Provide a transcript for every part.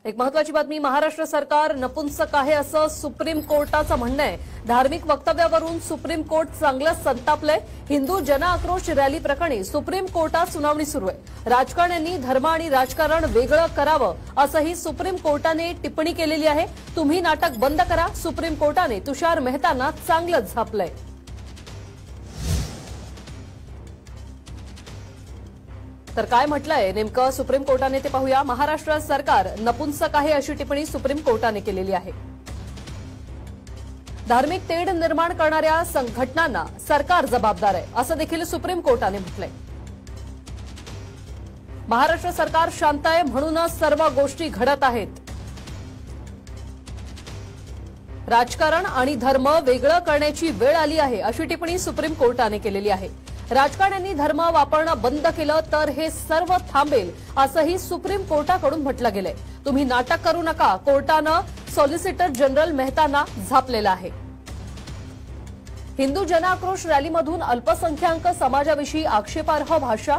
एक महत्वाची बातमी, महाराष्ट्र सरकार नपुंसक आहे असं सुप्रीम कोर्टाचं म्हणणं आहे। धार्मिक वक्तव्यावरून सुप्रीम कोर्ट चांगलं संतापलंय। हिंदू जनआक्रोश रॅली प्रकरणी सुप्रीम कोर्टात सुनावणी सुरू आहे। राजकारण्यांनी धर्म आणि राजकारण वेगळं करावं असंही सुप्रीम कोर्टाने टिप्पणी केलेली आहे। तुम्ही नाटक बंद करा, सुप्रीम कोर्टाने तुषार मेहतांना चांगलं झापलंय। तर काय म्हटलंय नेमकं सुप्रीम कोर्टाने ते पाहूया। महाराष्ट्र सरकार नपुंसक आहे अशी टिप्पणी सुप्रीम कोर्टाने केलेली आहे। धार्मिक तेढ निर्माण करणाऱ्या संघटनांना सरकार जबाबदार आहे असं देखील सुप्रीम कोर्टाने म्हटलंय। महाराष्ट्र सरकार शांत आहे म्हणूनच सर्व गोष्टी घडत आहेत। राजकारण आणि धर्म वेगळं करण्याची वेळ आली आहे अशी टिप्पणी सुप्रीम कोर्टाने केलेली आहे। राजकारण्यांनी धर्म वापरणं बंद केलं तर हे सर्व थांबेल असंही सुप्रीम कोर्टाकडून म्हटलं गेलंय। तुम्ही नाटक करू नका, कोर्टानं सॉलिसिटर जनरल मेहतांना झापलेलं आहे। हिंदू जनआक्रोश रॅलीमधून अल्पसंख्याक समाजाविषयी आक्षेपार्ह भाषा।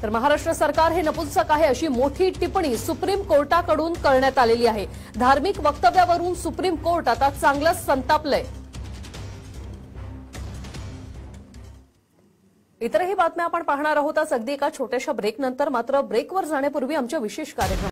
तर महाराष्ट्र सरकार हे नपुंसक आहे अशी मोठी टिप्पणी सुप्रीम कोर्टाकडून करण्यात आलेली आहे। धार्मिक वक्तव्यावरून सुप्रीम कोर्ट आता चांगलंच संतापलंय। इतरही बातम्या आपण पाहणार आहोत अगदी एका छोट्याशा ब्रेकनंतर। मात्र ब्रेकवर जाण्यापूर्वी आमच्या विशेष कार्यक्रम